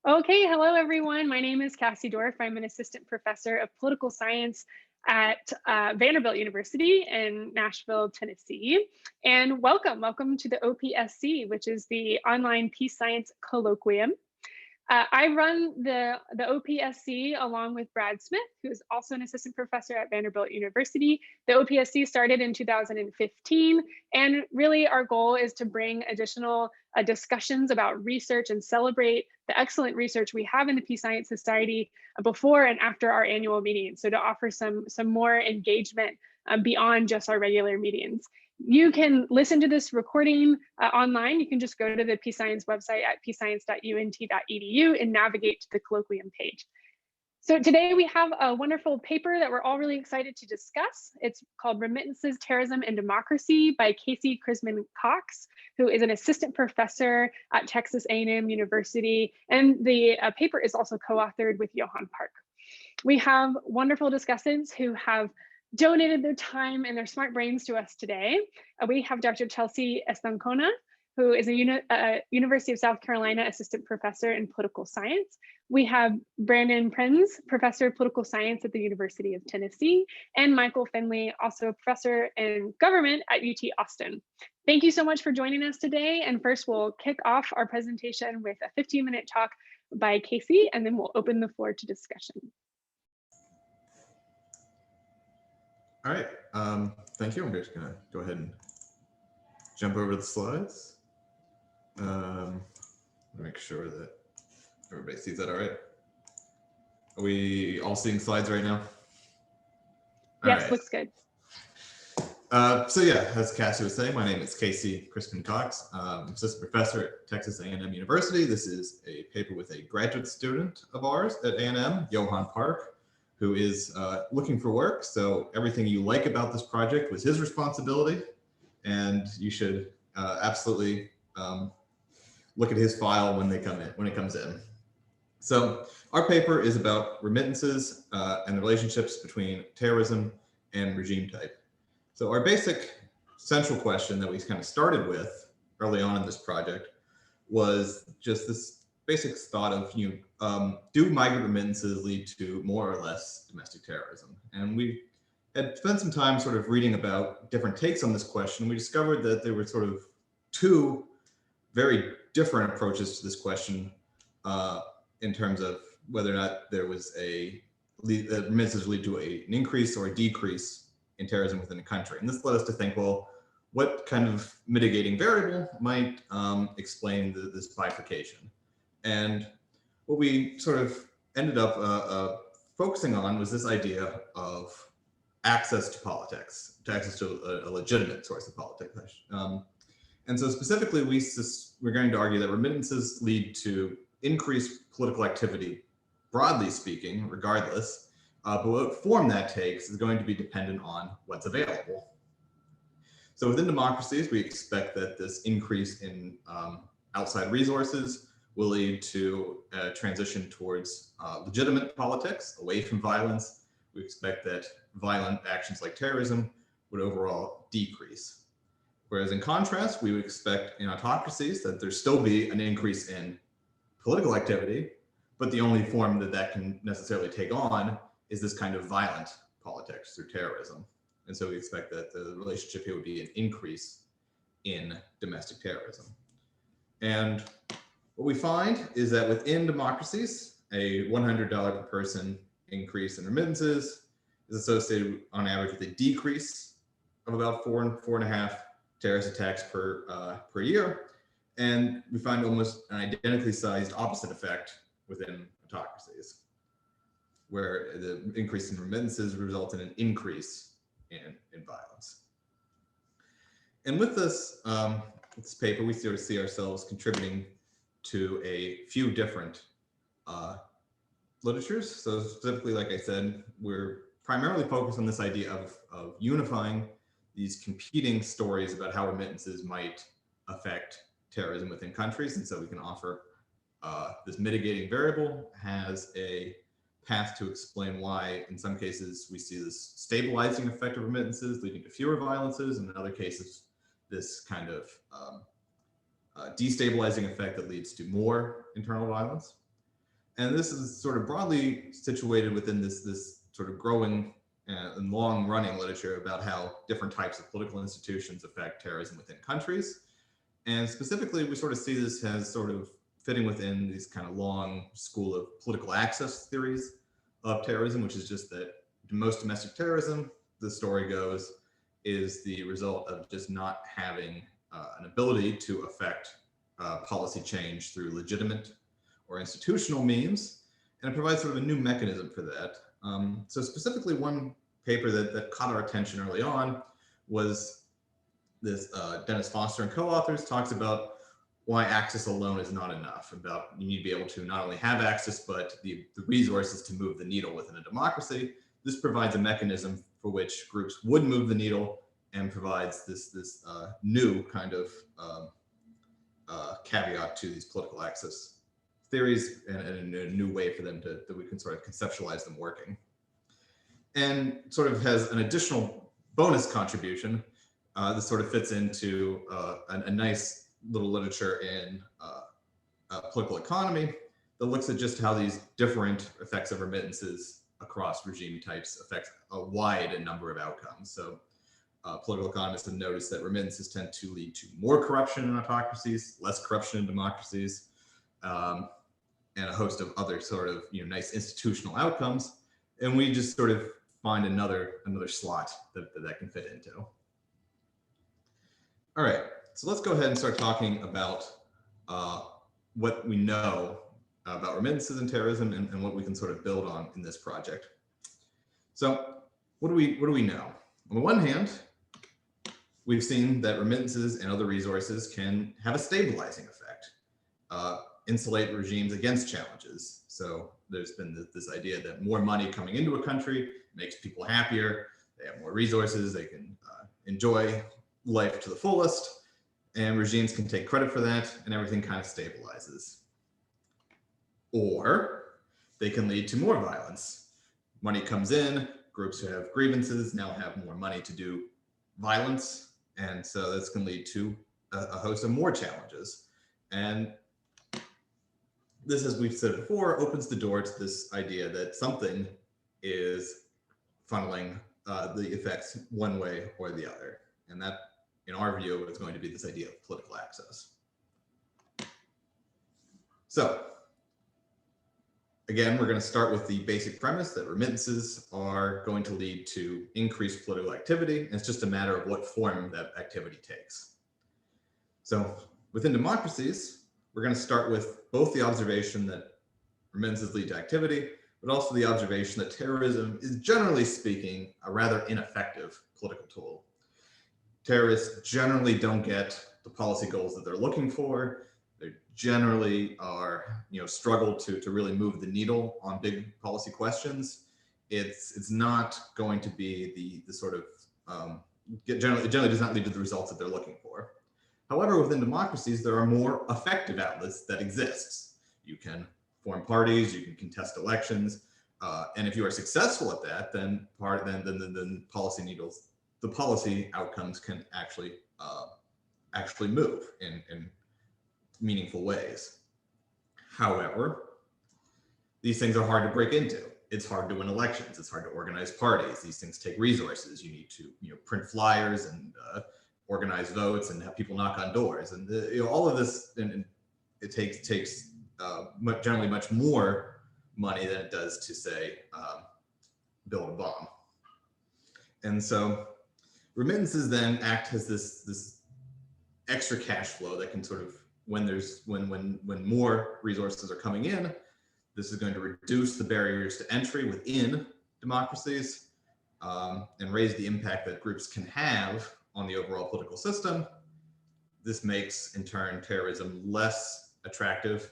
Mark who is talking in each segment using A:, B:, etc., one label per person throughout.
A: Okay, hello everyone. My name is Cassy Dorff. I'm an assistant professor of political science at Vanderbilt University in Nashville, Tennessee. And welcome to the OPSC, which is the Online Peace Science Colloquium. I run the OPSC along with Brad Smith, who is also an assistant professor at Vanderbilt University. The OPSC started in 2015, and really our goal is to bring additional discussions about research and celebrate the excellent research we have in the Peace Science Society before and after our annual meetings. So to offer some more engagement beyond just our regular meetings. You can listen to this recording online. You can just go to the Peace Science website at peacescience.unt.edu and navigate to the colloquium page. So today we have a wonderful paper that we're all really excited to discuss. It's called Remittances, Terrorism, and Democracy by Cassy Crisman-Cox, who is an assistant professor at Texas A&M University. And the paper is also co-authored with Yohan Park. We have wonderful discussants who have donated their time and their smart brains to us today. We have Dr. Chelsea Estancona, who is a University of South Carolina assistant professor in political science. We have Brandon Prins, professor of political science at the University of Tennessee, and Michael Findley, also a professor in government at UT Austin. Thank you so much for joining us today. And first, we'll kick off our presentation with a 15-minute talk by Cassy, and then we'll open the floor to discussion.
B: All right, thank you. I'm just gonna go ahead and jump over the slides. Make sure that everybody sees that all right. Are we all seeing slides right now?
A: Yes, looks good.
B: So yeah, as Cassy was saying, my name is Cassy Crisman-Cox. I'm assistant professor at Texas A&M University. This is a paper with a graduate student of ours at A&M, Yohan Park, who is looking for work. So everything you like about this project was his responsibility, and you should absolutely look at his file when it comes in. So our paper is about remittances and the relationships between terrorism and regime type. So our basic central question that we kind of started with early on in this project was just this basic thought of, do migrant remittances lead to more or less domestic terrorism? And we had spent some time sort of reading about different takes on this question. We discovered that there were sort of two very different approaches to this question in terms of whether or not there was remittances lead to an increase or a decrease in terrorism within a country. And this led us to think, well, what kind of mitigating variable might explain this bifurcation? And what we sort of ended up focusing on was this idea of access to politics, access to a legitimate source of politics. And so specifically, we're going to argue that remittances lead to increased political activity, broadly speaking, regardless, but what form that takes is going to be dependent on what's available. So within democracies, we expect that this increase in outside resources will lead to a transition towards legitimate politics, away from violence. We expect that violent actions like terrorism would overall decrease. Whereas in contrast, we would expect in autocracies that there still be an increase in political activity, but the only form that can necessarily take on is this kind of violent politics through terrorism. And so we expect that the relationship here would be an increase in domestic terrorism. And what we find is that within democracies, a $100 per person increase in remittances is associated on average with a decrease of about 4.5 terrorist attacks per year. And we find almost an identically sized opposite effect within autocracies, where the increase in remittances results in an increase in violence. And with this paper, we sort of see ourselves contributing to a few different literatures. So specifically, like I said, we're primarily focused on this idea of unifying these competing stories about how remittances might affect terrorism within countries. And so we can offer this mitigating variable has a path to explain why in some cases we see this stabilizing effect of remittances leading to fewer violences, and in other cases this kind of destabilizing effect that leads to more internal violence. And this is sort of broadly situated within this sort of growing and long-running literature about how different types of political institutions affect terrorism within countries. And specifically, we sort of see this as sort of fitting within these kind of long school of political access theories of terrorism, which is just that most domestic terrorism, the story goes, is the result of just not having an ability to affect policy change through legitimate or institutional means, and it provides sort of a new mechanism for that. So specifically, one paper that caught our attention early on was this Dennis Foster and co-authors talks about why access alone is not enough, about you need to be able to not only have access, but the resources to move the needle within a democracy. This provides a mechanism for which groups would move the needle and provides this new kind of caveat to these political access theories and a new way for them that we can sort of conceptualize them working. And sort of has an additional bonus contribution. This sort of fits into a nice little literature in political economy that looks at just how these different effects of remittances across regime types affect a wide number of outcomes. So political economists have noticed that remittances tend to lead to more corruption in autocracies, less corruption in democracies, and a host of other sort of nice institutional outcomes. And we just sort of find another slot that can fit into. All right, so let's go ahead and start talking about what we know about remittances and terrorism and what we can sort of build on in this project. So what do we know? On the one hand, we've seen that remittances and other resources can have a stabilizing effect, insulate regimes against challenges. So there's been this idea that more money coming into a country makes people happier, they have more resources, they can enjoy life to the fullest, and regimes can take credit for that, and everything kind of stabilizes. Or they can lead to more violence. Money comes in, groups who have grievances now have more money to do violence, and so this can lead to a host of more challenges. And this, as we've said before, opens the door to this idea that something is funneling the effects one way or the other. And that, in our view, is going to be this idea of political access. So, again, we're going to start with the basic premise that remittances are going to lead to increased political activity, and it's just a matter of what form that activity takes. So, within democracies, we're going to start with both the observation that remittances lead to activity, but also the observation that terrorism is, generally speaking, a rather ineffective political tool. Terrorists generally don't get the policy goals that they're looking for. They generally are, struggle to really move the needle on big policy questions. It's not going to be the sort of it generally does not lead to the results that they're looking for. However, within democracies, there are more effective outlets that exist. You can form parties, you can contest elections, and if you are successful at that, then policy needles, the policy outcomes can actually move in meaningful ways. However, these things are hard to break into. It's hard to win elections. It's hard to organize parties. These things take resources. You need to print flyers and organize votes and have people knock on doors. And all of this, and it takes generally much more money than it does to, say, build a bomb. And so remittances then act as this extra cash flow that can sort of, when more resources are coming in, this is going to reduce the barriers to entry within democracies and raise the impact that groups can have on the overall political system. This makes, in turn, terrorism less attractive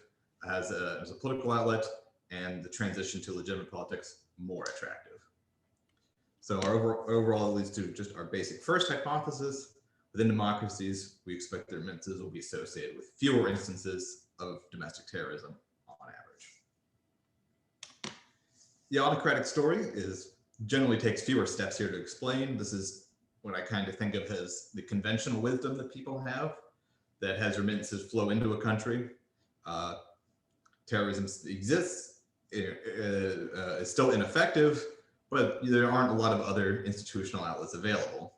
B: as a political outlet, and the transition to legitimate politics more attractive. So our overall leads to just our basic first hypothesis. Within democracies, we expect that remittances will be associated with fewer instances of domestic terrorism on average. The autocratic story generally takes fewer steps here to explain. This is what I kind of think of as the conventional wisdom that people have that has remittances flow into a country. terrorism exists, is still ineffective, but there aren't a lot of other institutional outlets available.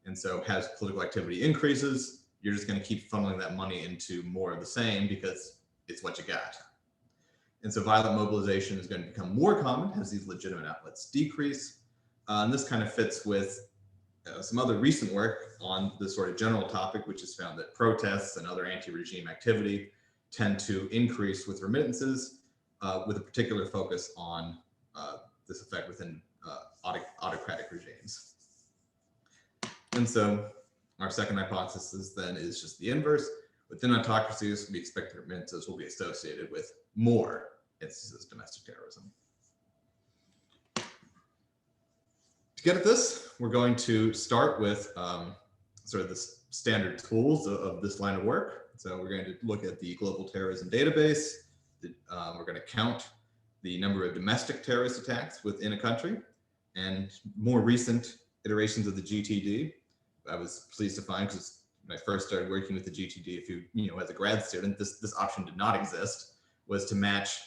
B: And so as political activity increases, you're just going to keep funneling that money into more of the same because it's what you got. And so violent mobilization is going to become more common as these legitimate outlets decrease. And this kind of fits with some other recent work on this sort of general topic, which has found that protests and other anti-regime activity tend to increase with remittances, with a particular focus on this effect within autocratic regimes. And so our second hypothesis then is just the inverse. Within autocracies, we expect that remittances will be associated with more instances of domestic terrorism. To get at this, we're going to start with sort of the standard tools of this line of work. So we're going to look at the global terrorism database. We're going to count the number of domestic terrorist attacks within a country and more recent iterations of the GTD. I was pleased to find, because when I first started working with the GTD, as a grad student, this option did not exist, was to match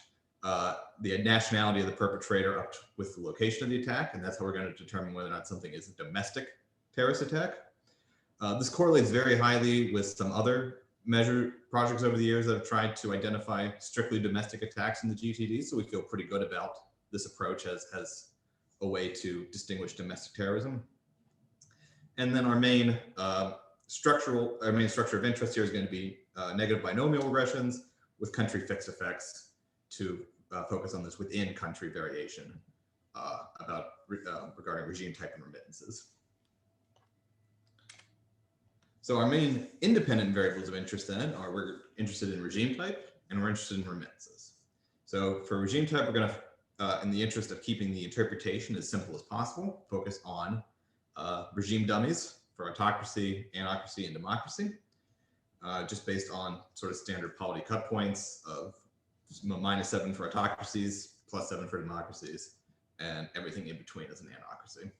B: the nationality of the perpetrator up with the location of the attack, and that's how we're going to determine whether or not something is a domestic terrorist attack. This correlates very highly with some other projects over the years that have tried to identify strictly domestic attacks in the GTD, so we feel pretty good about this approach as a way to distinguish domestic terrorism. And then our main structure of interest here is going to be negative binomial regressions with country fixed effects to focus on this within country variation regarding regime type and remittances. So our main independent variables of interest then are we're interested in regime type and we're interested in remittances. So for regime type, we're going to, in the interest of keeping the interpretation as simple as possible, focus on regime dummies for autocracy, anocracy, and democracy, just based on sort of standard polity cut points of -7 for autocracies, +7 for democracies, and everything in between as an anocracy.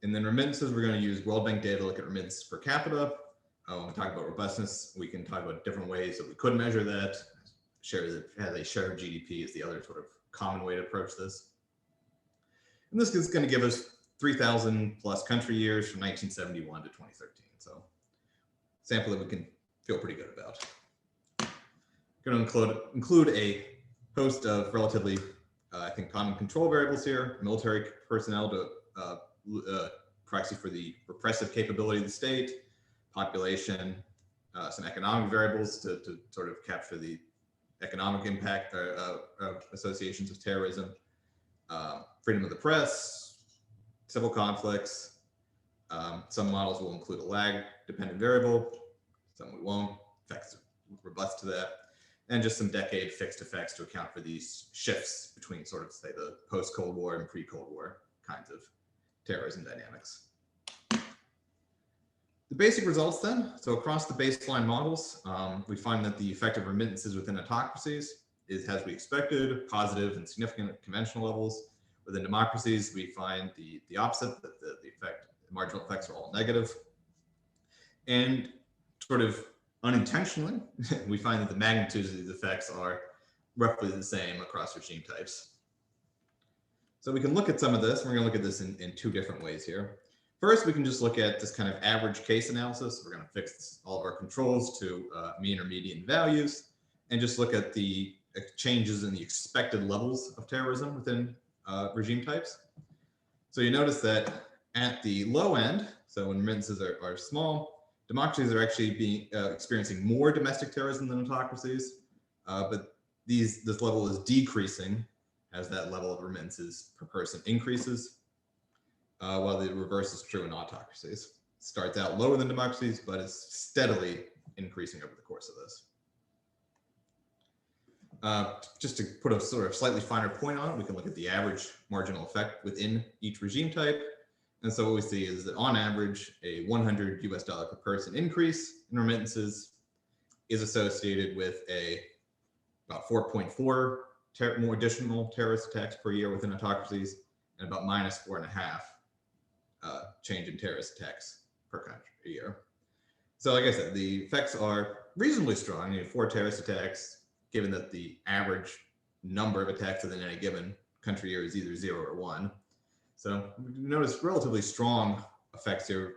B: And then remittances, we're going to use World Bank data to look at remittances per capita. When we talk about robustness, we can talk about different ways that we could measure that. As a share of GDP is the other sort of common way to approach this. And this is going to give us 3,000 plus country years from 1971 to 2013. So sample that we can feel pretty good about. Going to include a host of relatively, I think, common control variables here, military personnel to proxy for the repressive capability of the state, population, some economic variables to sort of capture the economic impact of associations with terrorism, freedom of the press, civil conflicts. Some models will include a lag dependent variable, some we won't, effects robust to that, and just some decade fixed effects to account for these shifts between sort of, say, the post-Cold War and pre-Cold War kinds of terrorism dynamics. The basic results then, so across the baseline models, we find that the effect of remittances within autocracies is, as we expected, positive and significant conventional levels. Within democracies, we find the opposite, that the marginal effects are all negative. And sort of unintentionally, we find that the magnitudes of these effects are roughly the same across regime types. So we can look at some of this, and we're going to look at this in two different ways here. First, we can just look at this kind of average case analysis. We're going to fix all of our controls to mean or median values, and just look at the changes in the expected levels of terrorism within regime types. So you notice that at the low end, so when remittances are small, democracies are actually experiencing more domestic terrorism than autocracies, but this level is decreasing as that level of remittances per person increases, while the reverse is true in autocracies. It starts out lower than democracies, but is steadily increasing over the course of this. Just to put a sort of slightly finer point on it, we can look at the average marginal effect within each regime type. And so what we see is that on average, a $100 per person increase in remittances is associated with about 4.4 more additional terrorist attacks per year within autocracies, and about -4.5 change in terrorist attacks per country a year. So like I said, the effects are reasonably strong. You have 4 terrorist attacks, given that the average number of attacks within any given country year is either 0 or 1. So we notice relatively strong effects here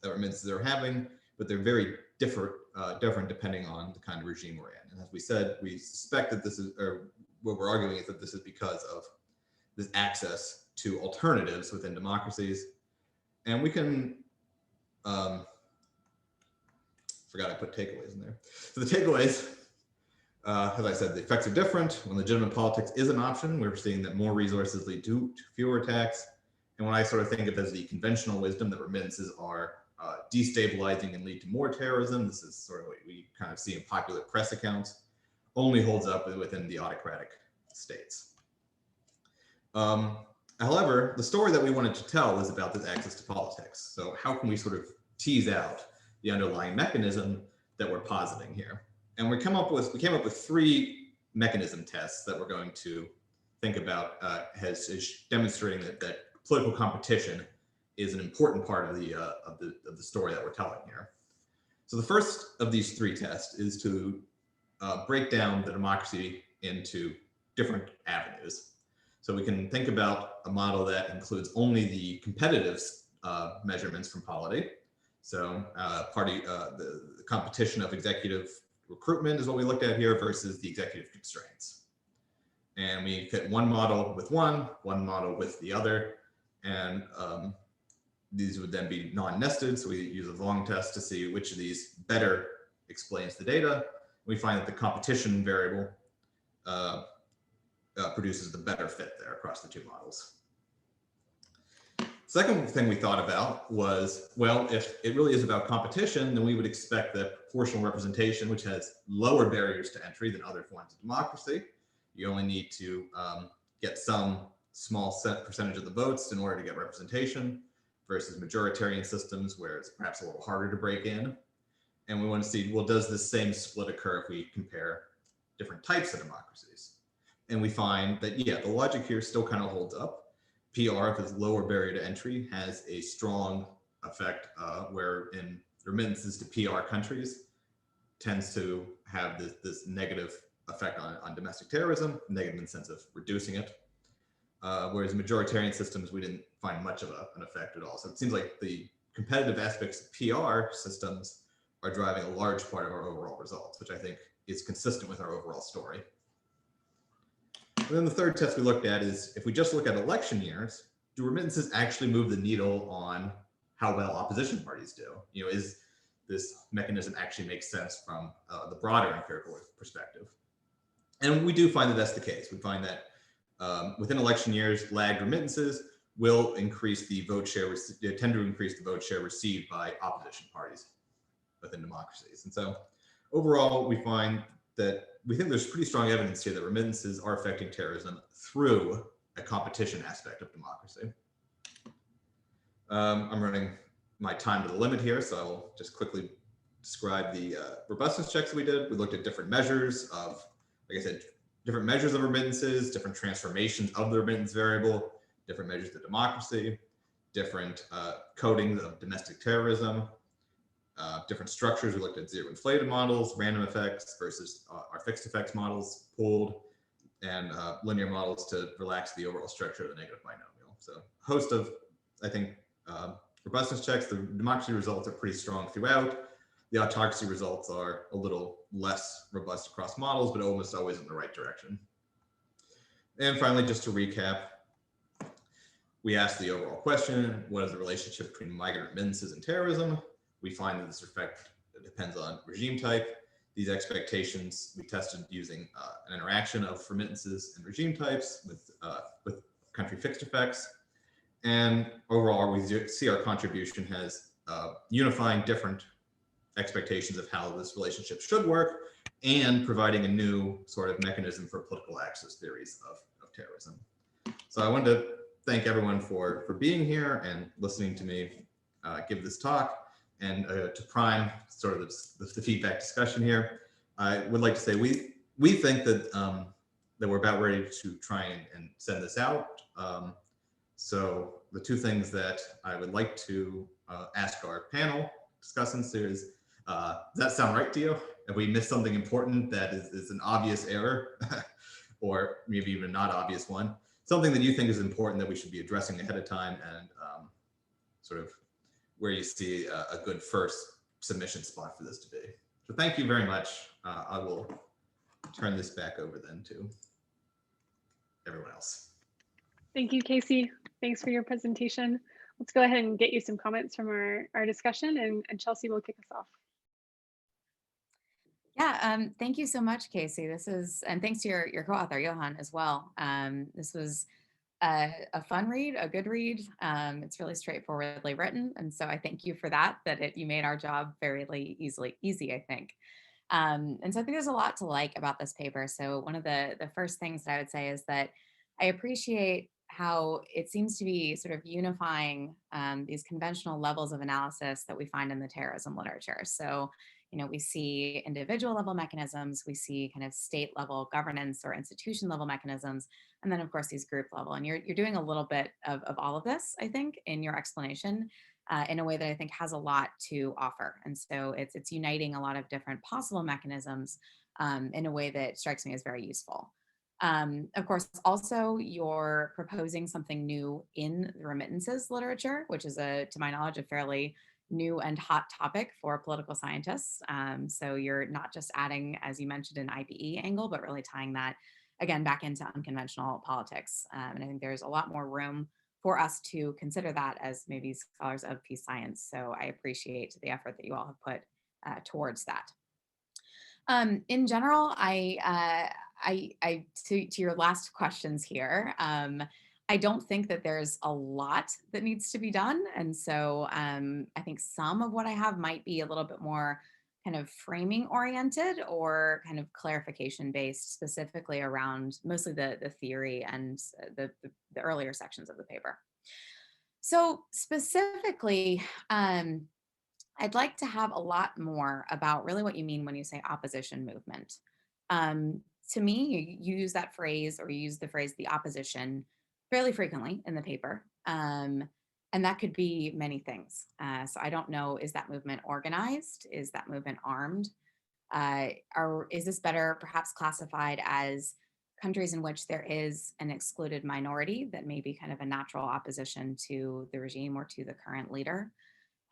B: that remittances are having, but they're very different depending on the kind of regime we're in. And as we said, we suspect that this is, or what we're arguing is that this is because of this access to alternatives within democracies. And we can, forgot I put takeaways in there. So the takeaways, as I said, the effects are different. When legitimate politics is an option, we're seeing that more resources lead to fewer attacks. And when I sort of think of it as the conventional wisdom that remittances are destabilizing and lead to more terrorism, this is sort of what we kind of see in popular press accounts, only holds up within the autocratic states. However, the story that we wanted to tell is about this access to politics. So how can we sort of tease out the underlying mechanism that we're positing here? And we came up with 3 mechanism tests that we're going to think about as demonstrating that political competition is an important part of the story that we're telling here. So the first of these 3 tests is to break down the democracy into different avenues. So we can think about a model that includes only the competitive measurements from polity. So the competition of executive recruitment is what we looked at here versus the executive constraints. And we fit one model with one model with the other. And these would then be non-nested. So we use a long test to see which of these better explains the data. We find that the competition variable produces the better fit there across the 2 models. Second thing we thought about was, well, if it really is about competition, then we would expect that proportional representation, which has lower barriers to entry than other forms of democracy, you only need to get some small set percentage of the votes in order to get representation, versus majoritarian systems where it's perhaps a little harder to break in. And we want to see, well, does this same split occur if we compare different types of democracies? And we find that, yeah, the logic here still kind of holds up. PR, if it's lower barrier to entry, has a strong effect where in remittances to PR countries tends to have this negative effect on domestic terrorism, negative in the sense of reducing it. Whereas majoritarian systems, we didn't find much of an effect at all. So it seems like the competitive aspects of PR systems are driving a large part of our overall results, which I think is consistent with our overall story. And then the third test we looked at is, if we just look at election years, do remittances actually move the needle on how well opposition parties do? You know, is this mechanism actually makes sense from the broader empirical perspective? And we do find that that's the case. We find that within election years, lagged remittances will increase the vote share, tend to increase the vote share received by opposition parties within democracies. And so overall, we find that we think there's pretty strong evidence here that remittances are affecting terrorism through a competition aspect of democracy. I'm running my time to the limit here, so I'll just quickly describe the robustness checks that we did. We looked at different measures of, like I said, different measures of remittances, different transformations of the remittance variable, different measures of democracy, different coding of domestic terrorism, different structures. We looked at zero inflated models, random effects versus our fixed effects models, pooled, and linear models to relax the overall structure of the negative binomial. So a host of, I think, robustness checks. The democracy results are pretty strong throughout. The autocracy results are a little less robust across models, but almost always in the right direction. And finally, just to recap, we asked the overall question: what is the relationship between migrant remittances and terrorism? We find that this effect depends on regime type. These expectations we tested using an interaction of remittances and regime types with country fixed effects. And overall, we see our contribution has unifying different expectations of how this relationship should work and providing a new sort of mechanism for political access theories of terrorism. So I wanted to thank everyone for being here and listening to me give this talk. And to prime sort of the feedback discussion here, I would like to say we think that that we're about ready to try and send this out. So the two things that I would like to ask our panel discussants is, does that sound right to you? if we miss something important that is an obvious error, or maybe even a not obvious one, something that you think is important that we should be addressing ahead of time, and sort of where you see a good first submission spot for this to be. So thank you very much. I will turn this back over then to everyone else.
A: Thank you, Cassy. Thanks for your presentation. Let's go ahead and get you some comments from our discussion, and Chelsea will kick us off.
C: Yeah, thank you so much, Cassy. And thanks to your co-author, Yohan, as well. This was a fun read, a good read. It's really straightforwardly written. And so I thank you for that, you made our job very easy, I think. And so I think there's a lot to like about this paper. So one of the first things that I would say is that I appreciate how it seems to be sort of unifying these conventional levels of analysis that we find in the terrorism literature. So, we see individual level mechanisms, we see kind of state level governance or institution level mechanisms, and then of course these group level. And you're doing a little bit of all of this, I think, in your explanation in a way that I think has a lot to offer. And so it's uniting a lot of different possible mechanisms in a way that strikes me as very useful. Of course, also you're proposing something new in the remittances literature, which is to my knowledge, a fairly new and hot topic for political scientists. So you're not just adding, as you mentioned, an IPE angle, but really tying that again back into unconventional politics. And I think there's a lot more room for us to consider that as maybe scholars of peace science. So I appreciate the effort that you all have put towards that. In general, to your last questions here, I don't think that there's a lot that needs to be done. And so I think some of what I have might be a little bit more kind of framing oriented or kind of clarification based, specifically around mostly the theory and the earlier sections of the paper. So specifically, I'd like to have a lot more about really what you mean when you say opposition movement. To me, you use that phrase, or you use the phrase the opposition fairly frequently in the paper. And that could be many things. So I don't know, is that movement organized? Is that movement armed? Or is this better perhaps classified as countries in which there is an excluded minority that may be kind of a natural opposition to the regime or to the current leader?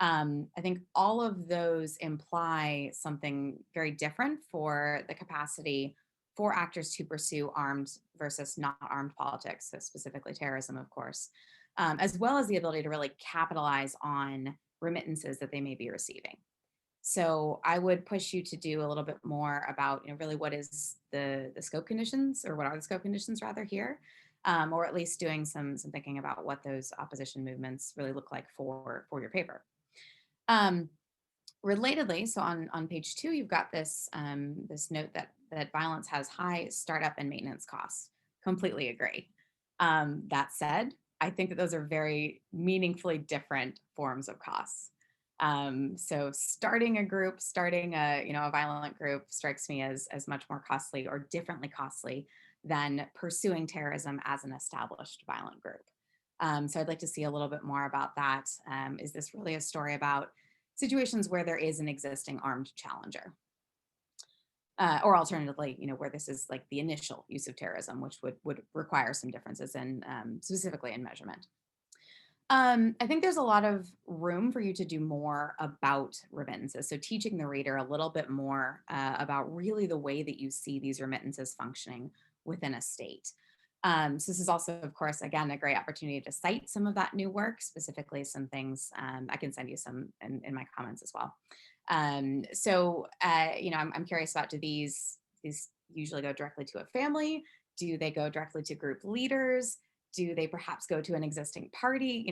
C: I think all of those imply something very different for the capacity for actors to pursue armed versus not armed politics, so specifically terrorism, of course, as well as the ability to really capitalize on remittances that they may be receiving. So I would push you to do a little bit more about, really what is the scope conditions, or what are the scope conditions rather here, or at least doing some thinking about what those opposition movements really look like for your paper. Relatedly, so on page 2, you've got this this note that violence has high startup and maintenance costs. Completely agree. That said, I think that those are very meaningfully different forms of costs. So starting a violent group strikes me as much more costly or differently costly than pursuing terrorism as an established violent group. So I'd like to see a little bit more about that. Is this really a story about situations where there is an existing armed challenger? Or alternatively, where this is like the initial use of terrorism, which would require some differences in specifically in measurement. I think there's a lot of room for you to do more about remittances. So teaching the reader a little bit more about really the way that you see these remittances functioning within a state. So this is also, of course, again, a great opportunity to cite some of that new work, specifically some things. I can send you some in my comments as well. I'm curious about, do these usually go directly to a family? Do they go directly to group leaders? Do they perhaps go to an existing party?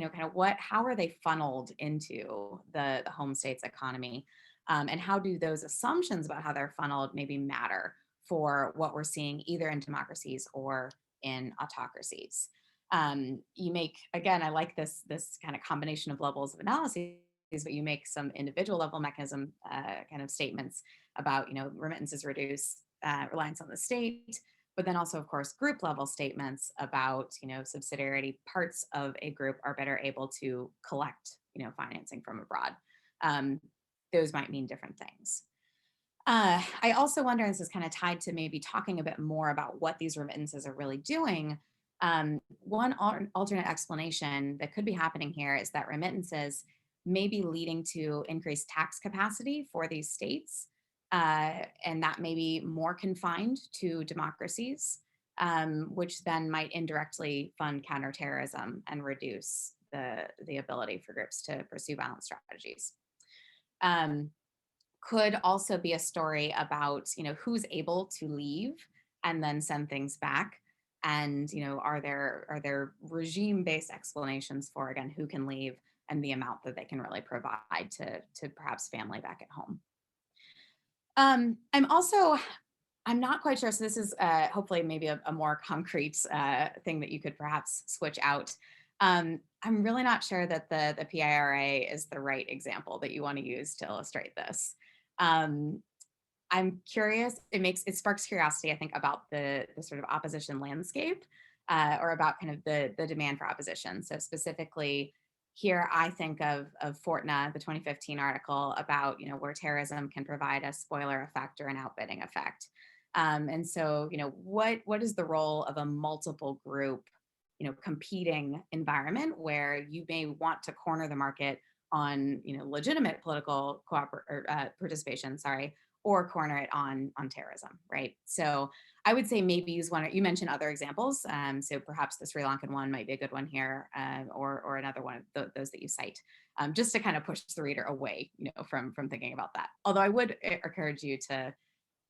C: How are they funneled into the home state's economy? And how do those assumptions about how they're funneled maybe matter for what we're seeing either in democracies or in autocracies? You make, again, I like this kind of combination of levels of analysis, but you make some individual level mechanism kind of statements about, remittances reduce reliance on the state, but then also, of course, group level statements about, subsidiarity. Parts of a group are better able to collect, financing from abroad. Those might mean different things. I also wonder, and this is kind of tied to maybe talking a bit more about what these remittances are really doing. One alternate explanation that could be happening here is that remittances may be leading to increased tax capacity for these states, and that may be more confined to democracies, which then might indirectly fund counterterrorism and reduce the ability for groups to pursue violent strategies. Could also be a story about, who's able to leave and then send things back. And, are there regime-based explanations for, again, who can leave and the amount that they can really provide to perhaps family back at home. I'm not quite sure. So this is hopefully maybe a more concrete thing that you could perhaps switch out. I'm really not sure that the PIRA is the right example that you want to use to illustrate this. I'm curious, it sparks curiosity, I think, about the sort of opposition landscape, or about kind of the demand for opposition. So specifically here, I think of Fortna, the 2015 article about, where terrorism can provide a spoiler effect or an outbidding effect. And so, what is the role of a multiple group, competing environment where you may want to corner the market on, legitimate political participation, or corner it on terrorism, right? So I would say maybe use one. You mentioned other examples, so perhaps the Sri Lankan one might be a good one here, or another one of those that you cite, just to kind of push the reader away, from thinking about that. Although I would encourage you to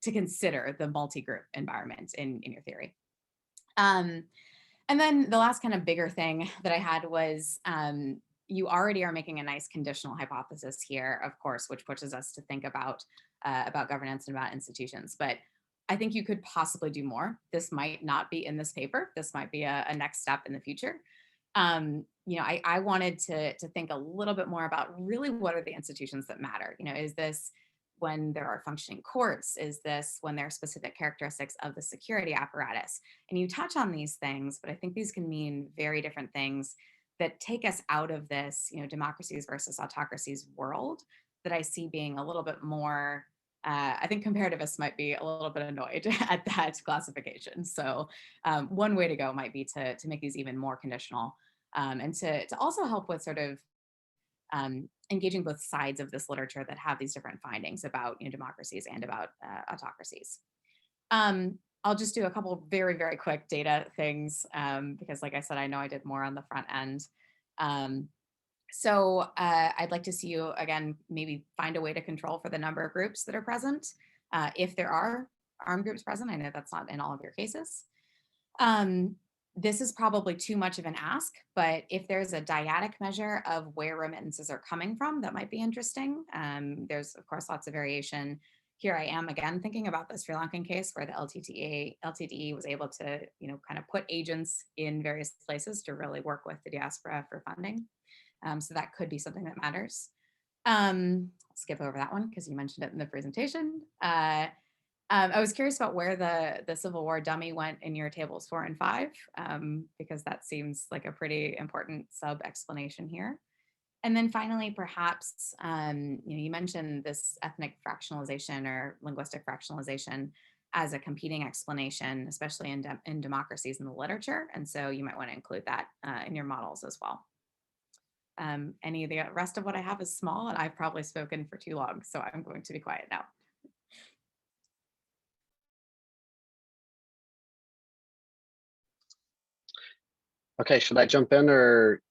C: consider the multi-group environment in your theory. And then the last kind of bigger thing that I had was, you already are making a nice conditional hypothesis here, of course, which pushes us to think about governance and about institutions. But I think you could possibly do more. This might not be in this paper. This might be a next step in the future. I wanted to think a little bit more about really what are the institutions that matter. Is this when there are functioning courts? Is this when there are specific characteristics of the security apparatus? And you touch on these things, but I think these can mean very different things that take us out of this, democracies versus autocracies world that I see being a little bit more, I think comparativists might be a little bit annoyed at that classification. So one way to go might be to make these even more conditional, and to also help with sort of engaging both sides of this literature that have these different findings about democracies and about autocracies. I'll just do a couple of very, very quick data things, because like I said, I know I did more on the front end. So I'd like to see you, again, maybe find a way to control for the number of groups that are present. If there are armed groups present, I know that's not in all of your cases. This is probably too much of an ask, but if there's a dyadic measure of where remittances are coming from, that might be interesting. There's, of course, lots of variation. Here I am again thinking about the Sri Lankan case where the LTTE was able to, kind of put agents in various places to really work with the diaspora for funding. So that could be something that matters. I'll skip over that one because you mentioned it in the presentation. I was curious about where the Civil War dummy went in your tables 4 and 5, because that seems like a pretty important sub-explanation here. And then finally, perhaps, you mentioned this ethnic fractionalization or linguistic fractionalization as a competing explanation, especially in democracies in the literature. And so you might want to include that in your models as well. Any of the rest of what I have is small, and I've probably spoken for too long, so I'm going to be quiet now.
D: Okay, should I jump in or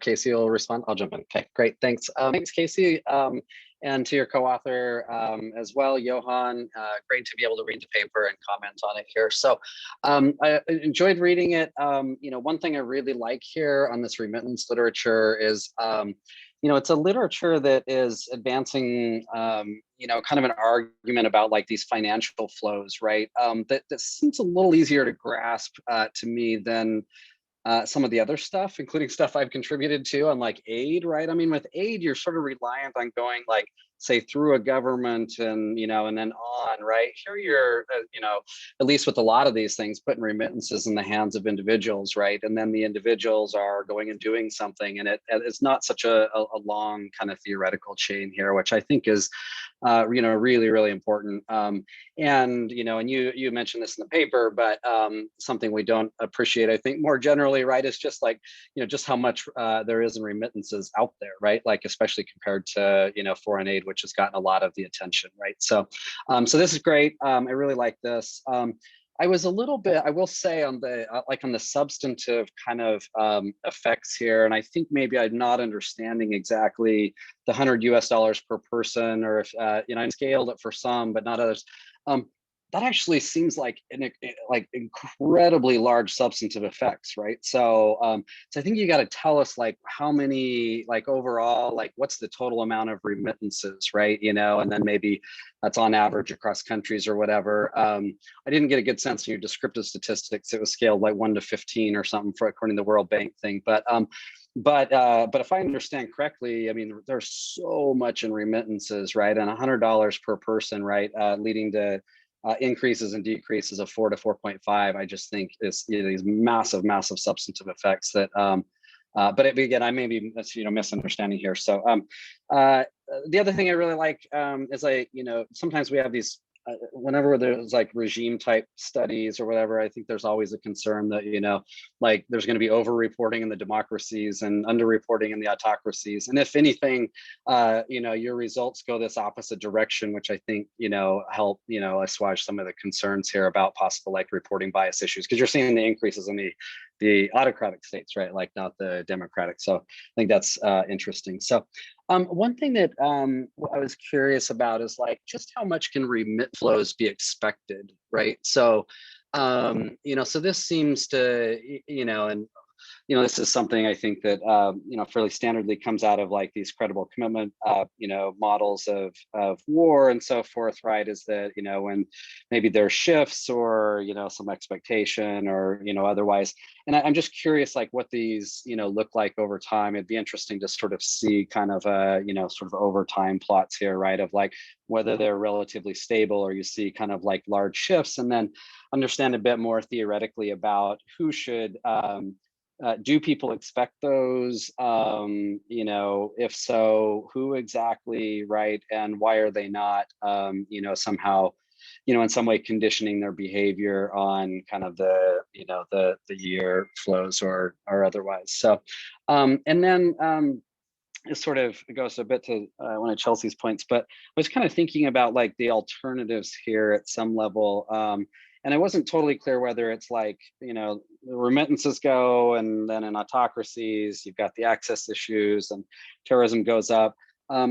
D: Cassy will respond? I'll jump in. Okay, great, thanks. Thanks, Cassy, and to your co-author as well, Yohan. Great to be able to read the paper and comment on it here. So I enjoyed reading it. One thing I really like here on this remittance literature is, it's a literature that is advancing, kind of an argument about like these financial flows, right? That seems a little easier to grasp to me than some of the other stuff, including stuff I've contributed to on like aid, right? I mean, with aid, you're sort of reliant on going like, say through a government and, and then on, right? Here you're, at least with a lot of these things, putting remittances in the hands of individuals, right? And then the individuals are going and doing something, and it's not such a long kind of theoretical chain here, which I think is, really, really important. And, and you mentioned this in the paper, but something we don't appreciate, I think more generally, right, is just like, just how much there is in remittances out there, right? Like, especially compared to, foreign aid, which has gotten a lot of the attention, right? So, so this is great. I really like this. I was a little bit, I will say, on the on the substantive kind of effects here, and I think maybe I'm not understanding exactly the $100 per person, or if I scaled it for some, but not others. That actually seems like incredibly large substantive effects, right? So, so I think you got to tell us like how many, like overall, like what's the total amount of remittances, right? And then maybe that's on average across countries or whatever. I didn't get a good sense in your descriptive statistics. It was scaled like 1 to 15 or something according to the World Bank thing, but if I understand correctly, I mean, there's so much in remittances, right? And $100 per person, right, leading to increases and decreases of 4 to 4.5, I just think is these massive substantive effects that, but again, I may be misunderstanding here. So the other thing I really like is sometimes we have these, whenever there's like regime type studies or whatever, I think there's always a concern that, like there's going to be over reporting in the democracies and under reporting in the autocracies. And if anything, your results go this opposite direction, which I think, help, assuage some of the concerns here about possible like reporting bias issues, because you're seeing the increases in the autocratic states, right? Like not the democratic. So I think that's interesting. So one thing that I was curious about is like just how much can remit flows be expected, right? So, so this seems to, and this is something I think that, fairly standardly comes out of like these credible commitment, models of war and so forth, right? Is that, when maybe there are shifts or, some expectation or, otherwise. And I'm just curious, like what these, look like over time. It'd be interesting to sort of see kind of, sort of over time plots here, right? Of like whether they're relatively stable or you see kind of like large shifts, and then understand a bit more theoretically about who should, do people expect those? If so, who exactly, right? And why are they not, somehow, in some way conditioning their behavior on kind of the, the year flows or otherwise. So, and then it sort of goes a bit to one of Chelsea's points, but I was kind of thinking about like the alternatives here at some level. And I wasn't totally clear whether it's like, the remittances go, and then in autocracies, you've got the access issues and terrorism goes up.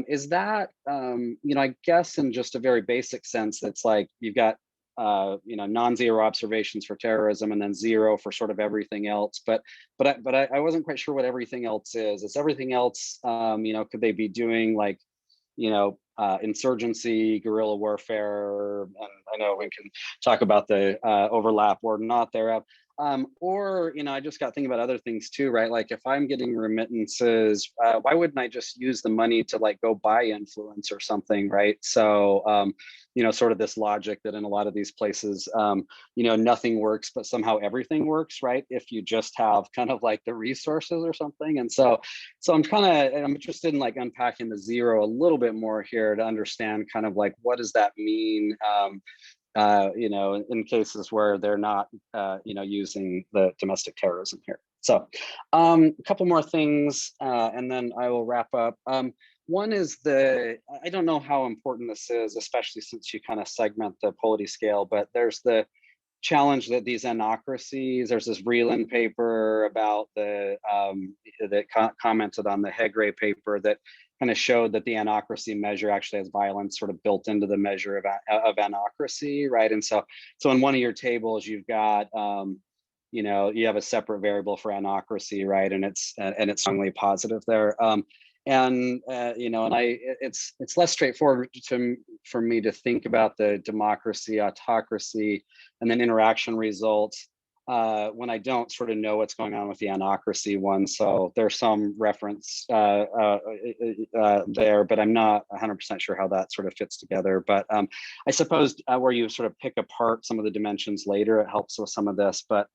D: Is that, I guess in just a very basic sense, that's like, you've got, non-zero observations for terrorism and then 0 for sort of everything else. But I wasn't quite sure what everything else is. Is everything else, could they be doing like, insurgency, guerrilla warfare, and I know we can talk about the overlap or not thereof. Or, I just got thinking about other things too, right? Like if I'm getting remittances, why wouldn't I just use the money to like go buy influence or something, right? So, sort of this logic that in a lot of these places, nothing works, but somehow everything works, right? If you just have kind of like the resources or something. And so I'm interested in like unpacking the 0 a little bit more here to understand kind of like, what does that mean? In cases where they're not, using the domestic terrorism here. So a couple more things, and then I will wrap up. One is I don't know how important this is, especially since you kind of segment the polity scale, but there's the challenge that these anocracies, there's this Vreeland paper about that commented on the Hegre paper that kind of showed that the anocracy measure actually has violence sort of built into the measure of anocracy, right? And so in one of your tables, you've got, you have a separate variable for anocracy, right? And it's strongly positive there. It's less straightforward for me to think about the democracy, autocracy, and then interaction results when I don't sort of know what's going on with the Autocracy one. So there's some reference there, but I'm not 100% sure how that sort of fits together. But I suppose where you sort of pick apart some of the dimensions later, it helps with some of this, but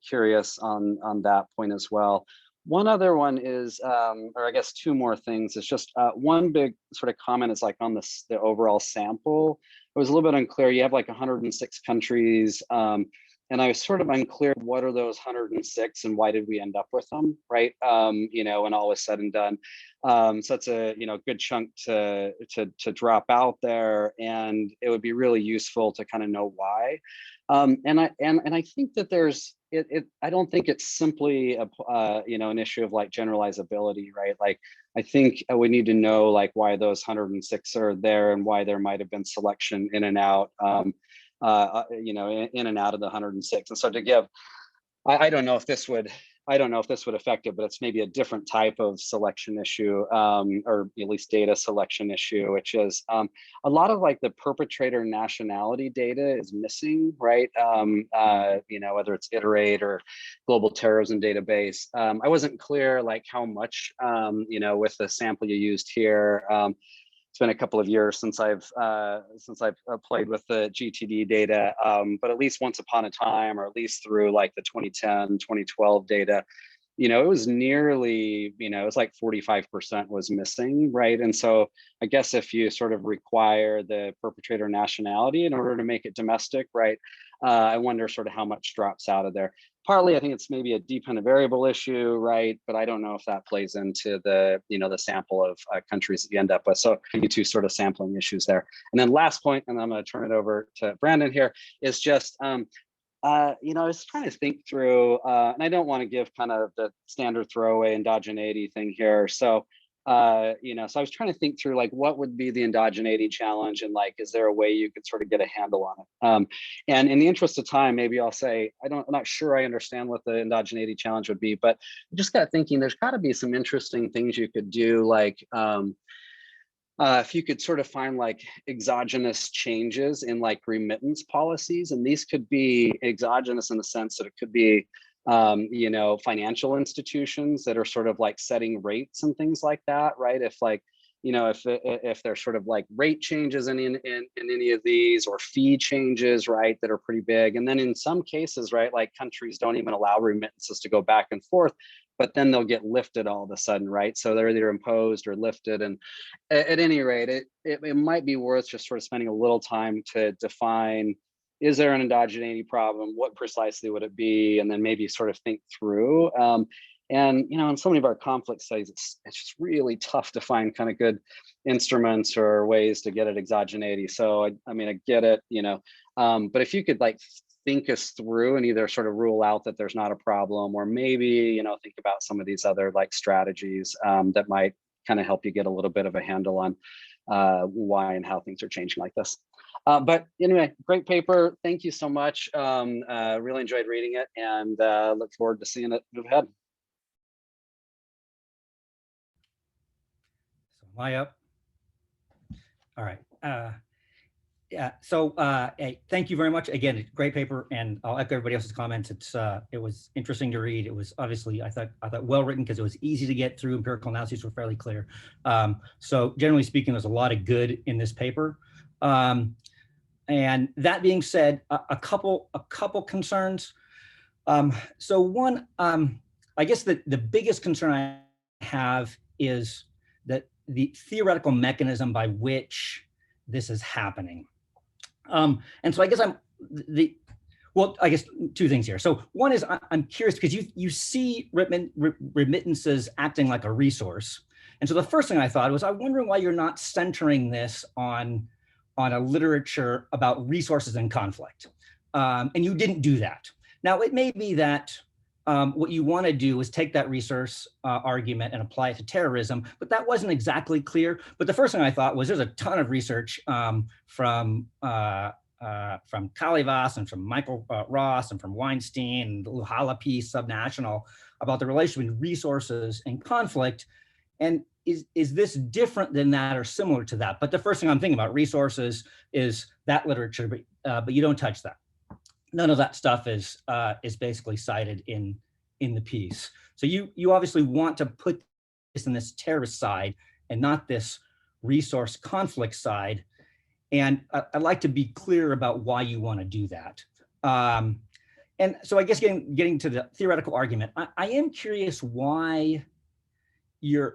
D: curious on that point as well. One other one is, or I guess two more things, is just one big sort of comment is like on the overall sample. It was a little bit unclear. You have like 106 countries, and I was sort of unclear, what are those 106 and why did we end up with them, right? You know, when all is said and done. So it's a, you know, good chunk to drop out there, and it would be really useful to kind of know why. And I think that there's, I don't think it's simply a, you know, an issue of like generalizability, right? Like, I think we need to know like why those 106 are there and why there might have been selection in and out, you know, in and out of the 106. And so to give, I don't know if this would affect it, but it's maybe a different type of selection issue, or at least data selection issue, which is a lot of like the perpetrator nationality data is missing, right? You know, whether it's Iterate or Global Terrorism Database. I wasn't clear like how much, you know, with the sample you used here. It's been a couple of years since I've played with the GTD data, but at least once upon a time, or at least through like the 2010, 2012 data, you know, it was nearly, you know, it was like 45% was missing, right? And so I guess if you sort of require the perpetrator nationality in order to make it domestic, right? I wonder sort of how much drops out of there. Partly, I think it's maybe a dependent variable issue, right? But I don't know if that plays into the, you know, the sample of countries that you end up with. So maybe two sort of sampling issues there. And then last point, and I'm going to turn it over to Brandon here, is just, you know, I was trying to think through, and I don't want to give kind of the standard throwaway endogeneity thing here. So, you know, so I was trying to think through like what would be the endogeneity challenge, and like, is there a way you could sort of get a handle on it? And in the interest of time, maybe I'll say, I'm not sure I understand what the endogeneity challenge would be, but I just got thinking there's got to be some interesting things you could do, like if you could sort of find like exogenous changes in like remittance policies, and these could be exogenous in the sense that it could be, you know, financial institutions that are sort of like setting rates and things like that, right? If like, you know, if there's sort of like rate changes in any of these, or fee changes, right, that are pretty big. And then in some cases, right, like countries don't even allow remittances to go back and forth, but then they'll get lifted all of a sudden, right? So they're either imposed or lifted. And at any rate, it might be worth just sort of spending a little time to define, is there an endogeneity problem? What precisely would it be? And then maybe sort of think through. And, you know, in so many of our conflict studies, it's just really tough to find kind of good instruments or ways to get at exogeneity. So, I mean, I get it, you know, but if you could like think us through and either sort of rule out that there's not a problem, or maybe, you know, think about some of these other like strategies that might kind of help you get a little bit of a handle on why and how things are changing like this. But anyway, great paper. Thank you so much. Really enjoyed reading it, and look forward to seeing it move ahead.
E: So am I up? All right. Yeah. So hey, thank you very much. Again, great paper, and I'll echo everybody else's comments. It was interesting to read. It was obviously, I thought well written, because it was easy to get through. Empirical analyses were fairly clear. So generally speaking, there's a lot of good in this paper. And that being said, a couple concerns. So one, I guess the biggest concern I have is that the theoretical mechanism by which this is happening. And so I guess I guess two things here. So one is I'm curious, because you see remittances acting like a resource. And so the first thing I thought was, I'm wondering why you're not centering this on a literature about resources and conflict. And you didn't do that. Now, it may be that what you want to do is take that resource argument and apply it to terrorism, but that wasn't exactly clear. But the first thing I thought was, there's a ton of research from Kalivas and from Michael Ross and from Weinstein and the Luhala piece, Subnational, about the relation between resources and conflict. And is this different than that or similar to that? But the first thing I'm thinking about, resources, is that literature, but you don't touch that. none of that stuff is basically cited in the piece. So you obviously want to put this in this terrorist side and not this resource conflict side. And I'd like to be clear about why you want to do that. And so I guess getting to the theoretical argument, I am curious why why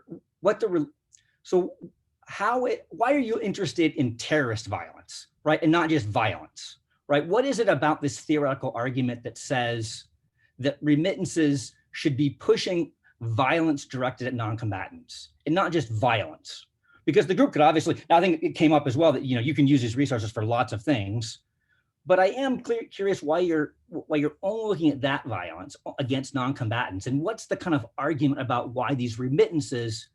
E: are you interested in terrorist violence, right? And not just violence, right? What is it about this theoretical argument that says that remittances should be pushing violence directed at non-combatants and not just violence? Because the group could obviously, I think it came up as well that, you can use these resources for lots of things, but I am curious why you're only looking at that violence against non-combatants, and what's the kind of argument about why these remittances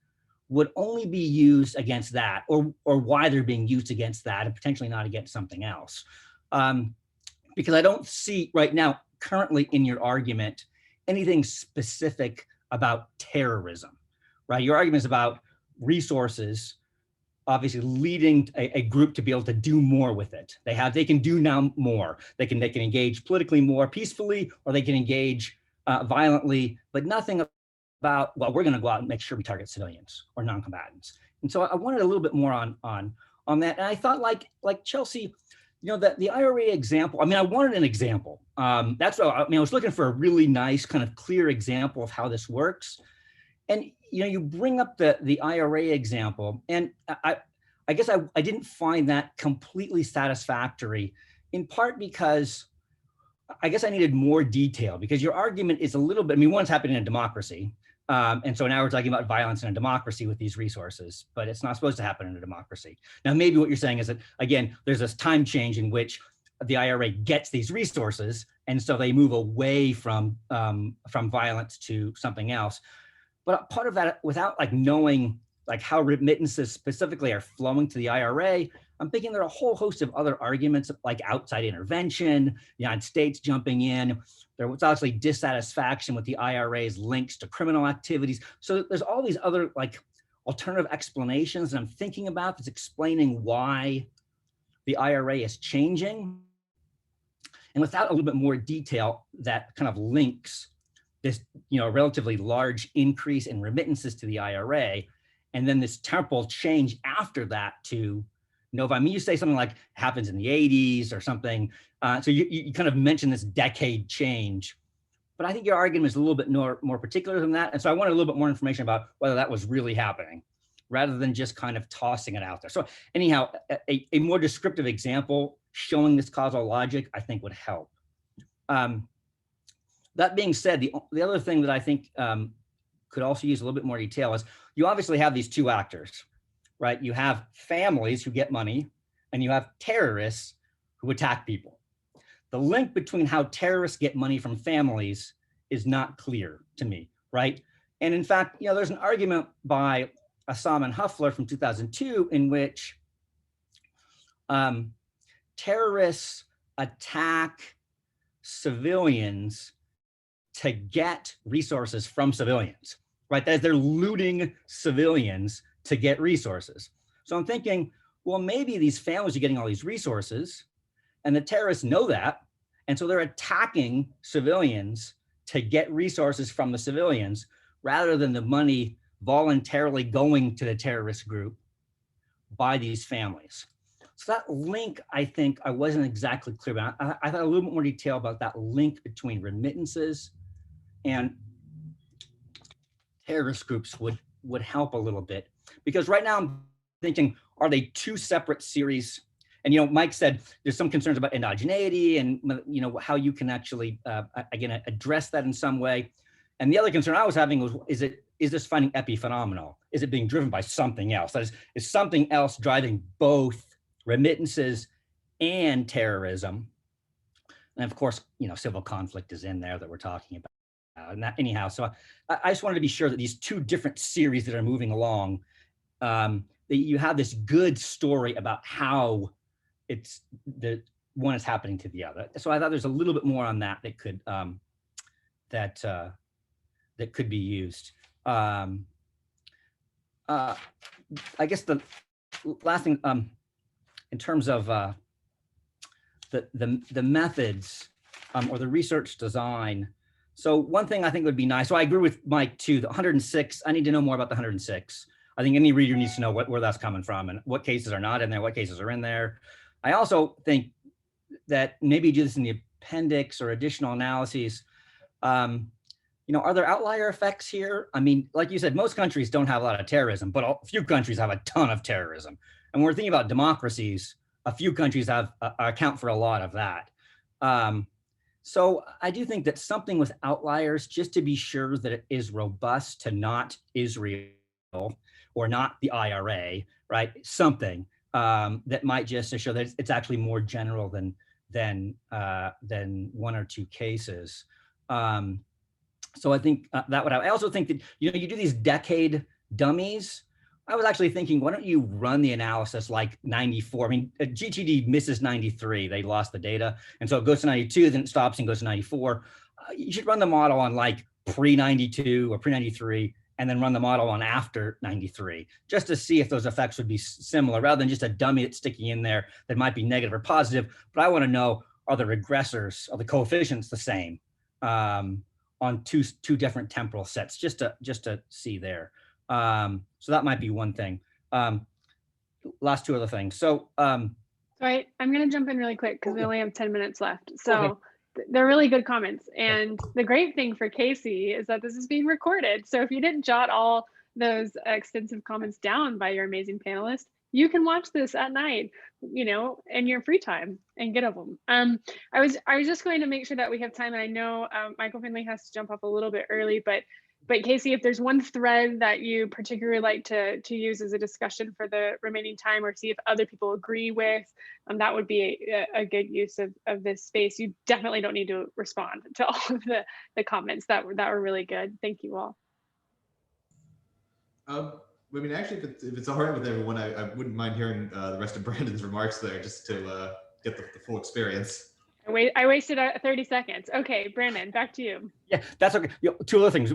E: would only be used against that, or why they're being used against that and potentially not against something else. Because I don't see right now, currently in your argument, anything specific about terrorism, right? Your argument is about resources, obviously leading a group to be able to do more with it. They can do now more. They can engage politically more peacefully, or they can engage violently, but nothing about, well, we're going to go out and make sure we target civilians or non-combatants. And so I wanted a little bit more on that. And I thought, like Chelsea, that the IRA example, I wanted an example. That's what I was looking for, a really nice kind of clear example of how this works. And you bring up the IRA example, and I guess I didn't find that completely satisfactory, in part because I guess I needed more detail, because your argument is a little bit, one's happening in a democracy. And so now we're talking about violence in a democracy with these resources, but it's not supposed to happen in a democracy. Now, maybe what you're saying is that, again, there's this time change in which the IRA gets these resources, and so they move away from violence to something else. But part of that, without knowing how remittances specifically are flowing to the IRA, I'm thinking there are a whole host of other arguments, like outside intervention, the United States jumping in. There was obviously dissatisfaction with the IRA's links to criminal activities. So there's all these other alternative explanations that I'm thinking about that's explaining why the IRA is changing. And without a little bit more detail that kind of links this relatively large increase in remittances to the IRA, and then this temporal change after that to Nova. You say something like happens in the 80s or something. So you kind of mentioned this decade change, but I think your argument is a little bit more particular than that. And so I wanted a little bit more information about whether that was really happening, rather than just kind of tossing it out there. So anyhow, a more descriptive example showing this causal logic, I think, would help. That being said, the other thing that I think could also use a little bit more detail is you obviously have these two actors, right? You have families who get money, and you have terrorists who attack people. The link between how terrorists get money from families is not clear to me, right? And in fact, there's an argument by Assam and Huffler from 2002 in which terrorists attack civilians to get resources from civilians, right? That is, they're looting civilians to get resources. So I'm thinking, well, maybe these families are getting all these resources, and the terrorists know that, and so they're attacking civilians to get resources from the civilians, rather than the money voluntarily going to the terrorist group by these families. So that link, I think I wasn't exactly clear about. I thought a little bit more detail about that link between remittances and terrorist groups would help a little bit, because right now I'm thinking, are they two separate series? And Mike said there's some concerns about endogeneity and how you can actually again address that in some way. And the other concern I was having was, is this finding epiphenomenal? Is it being driven by something else? That is something else driving both remittances and terrorism? And of course, civil conflict is in there that we're talking about. And that, anyhow, so I just wanted to be sure that these two different series that are moving along, that you have this good story about how the one is happening to the other. So I thought there's a little bit more on that could that could be used. I guess the last thing, in terms of the methods, or the research design. So one thing I think would be nice, so I agree with Mike too, the 106, I need to know more about the 106. I think any reader needs to know where that's coming from and what cases are not in there, what cases are in there. I also think that maybe do this in the appendix or additional analyses. You know, are there outlier effects here? I mean, like you said, most countries don't have a lot of terrorism, but a few countries have a ton of terrorism. And when we're thinking about democracies, a few countries have account for a lot of that. So I do think that something with outliers, just to be sure that it is robust to not Israel or not the IRA, right? Something that might just show that it's actually more general than one or two cases. So I think that would happen. I also think that, you know, you do these decade dummies. I was actually thinking, why don't you run the analysis like 94? I mean, GTD misses 93. They lost the data. And so it goes to 92, then it stops and goes to 94. You should run the model on like pre-92 or pre-93, and then run the model on after 93, just to see if those effects would be similar, rather than just a dummy that's sticking in there that might be negative or positive. But I want to know, are the regressors, are the coefficients the same on two different temporal sets, just to see there. So that might be one thing. Last two other things. So
A: I'm going to jump in really quick because we only have 10 minutes left. So
E: okay.
A: They're really good comments. And the great thing for Cassy is that this is being recorded. So if you didn't jot all those extensive comments down by your amazing panelists, you can watch this at night, you know, in your free time and get of them. I was just going to make sure that we have time. And I know Michael Findley has to jump off a little bit early, but Cassy, if there's one thread that you particularly like to use as a discussion for the remaining time, or see if other people agree with, that would be a good use of this space. You definitely don't need to respond to all of the comments that were really good. Thank you all.
B: I mean, actually, if it's all right with everyone, I wouldn't mind hearing the rest of Brandon's remarks there, just to get the full experience.
A: I wasted 30 seconds. Okay, Brandon, back to you.
E: Yeah, that's okay. You know, two other things.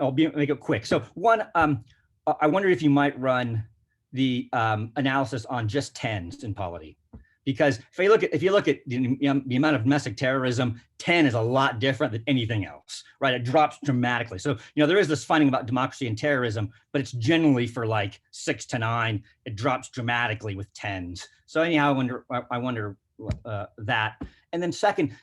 E: I'll make it quick. So one, I wonder if you might run the analysis on just tens in polity, because if you look at the amount of domestic terrorism, 10 is a lot different than anything else, right? It drops dramatically. So, you know, there is this finding about democracy and terrorism, but it's generally for like 6 to 9. It drops dramatically with tens. So anyhow, I wonder that. And then second,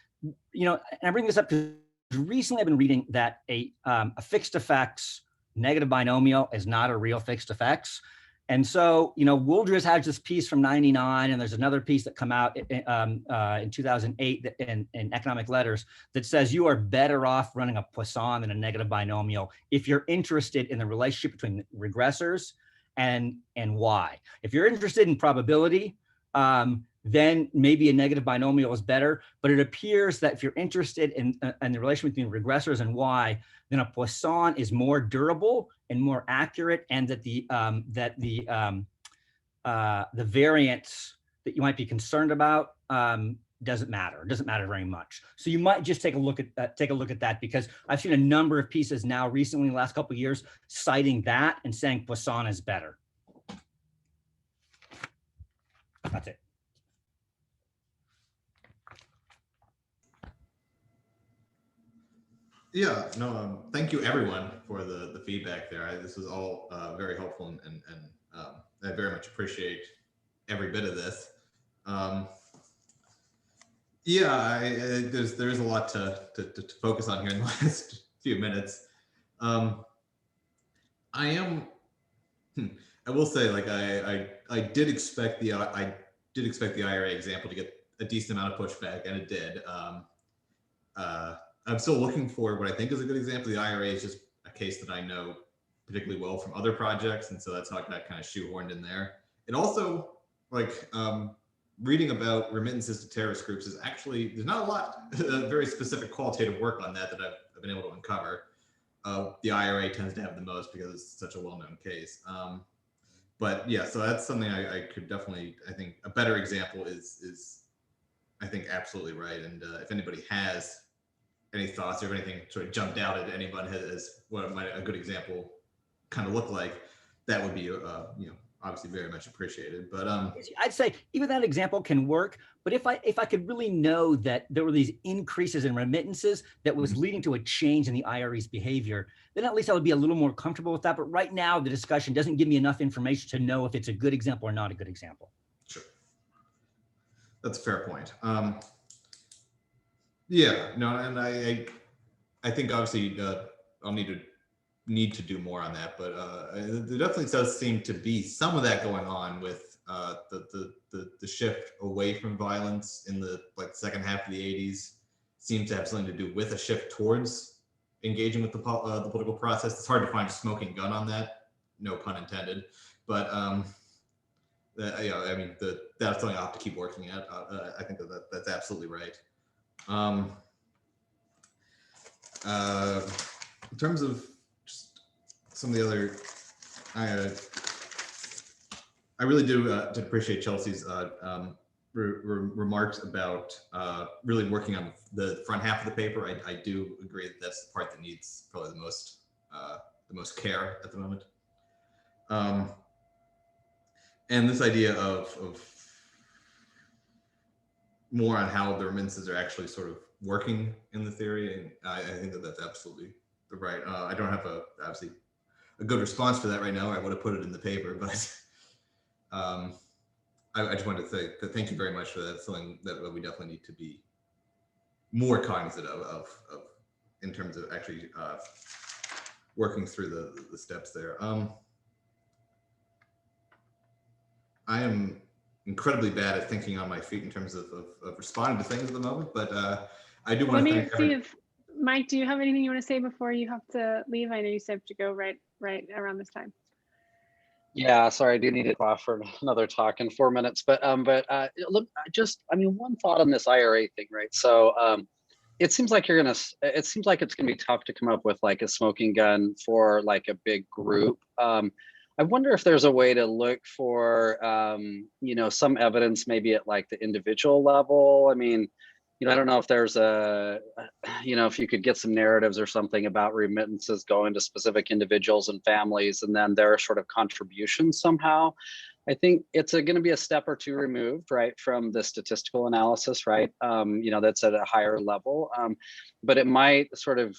E: you know, and I bring this up because recently I've been reading that a fixed effects negative binomial is not a real fixed effects. And so, you know, Wooldridge has this piece from 99, and there's another piece that come out in 2008 in Economic Letters that says you are better off running a Poisson than a negative binomial if you're interested in the relationship between the regressors and Y. If you're interested in probability, then maybe a negative binomial is better. But it appears that if you're interested in the relation between regressors and Y, then a Poisson is more durable and more accurate, and that the variance that you might be concerned about doesn't matter. It doesn't matter very much. So you might just take a look at that, because I've seen a number of pieces now recently in the last couple of years citing that and saying Poisson is better. That's it.
B: Yeah, no, thank you everyone for the feedback there. This was all very helpful, and I very much appreciate every bit of this. Yeah, there's a lot to focus on here in the last few minutes. I will say, like, I did expect the IRA example to get a decent amount of pushback, and it did. I'm still looking for what I think is a good example. The IRA is just a case that I know particularly well from other projects, and so that's how I got kind of shoehorned in there. And also, like, reading about remittances to terrorist groups is actually, there's not a lot very specific qualitative work on that I've been able to uncover. The IRA tends to have the most because it's such a well-known case. But yeah, so that's something I could definitely, I think a better example is I think absolutely right. And if anybody has any thoughts, or if anything sort of jumped out at anyone as what might a good example kind of look like, that would be obviously very much appreciated. But
E: I'd say even that example can work. But if I could really know that there were these increases in remittances that was leading to a change in the IRE's behavior, then at least I would be a little more comfortable with that. But right now, the discussion doesn't give me enough information to know if it's a good example or not a good example.
B: Sure, that's a fair point. Yeah, no, and I think obviously I'll need to do more on that, but there definitely does seem to be some of that going on with the shift away from violence in the second half of the 80s. Seems to have something to do with a shift towards engaging with the political process. It's hard to find a smoking gun on that, no pun intended, but I mean that's something I'll have to keep working at. I think that's absolutely right. In terms of just some of the other, I really do appreciate Chelsea's remarks about really working on the front half of the paper. I do agree that that's the part that needs probably the most care at the moment. And this idea of more on how the remittances are actually sort of working in the theory, and I think that that's absolutely right. I don't have obviously a good response to that right now. I would have put it in the paper, but I just wanted to say that thank you very much for that. It's something that we definitely need to be more cognizant of in terms of actually working through the steps there. I am incredibly bad at thinking on my feet in terms of responding to things at the moment, but I do want to thank
A: see if Mike, do you have anything you want to say before you have to leave? I know you said to go right around this time.
D: Yeah, sorry, I do need to go off for another talk in 4 minutes, but look, I mean, one thought on this IRA thing, right? So it seems like it's gonna be tough to come up with like a smoking gun for like a big group. I wonder if there's a way to look for, you know, some evidence maybe at like the individual level. I mean, you know, I don't know if there's you know, if you could get some narratives or something about remittances going to specific individuals and families and then their sort of contributions somehow. I think it's going to be a step or two removed, right, from the statistical analysis, right? You know, that's at a higher level, but it might sort of,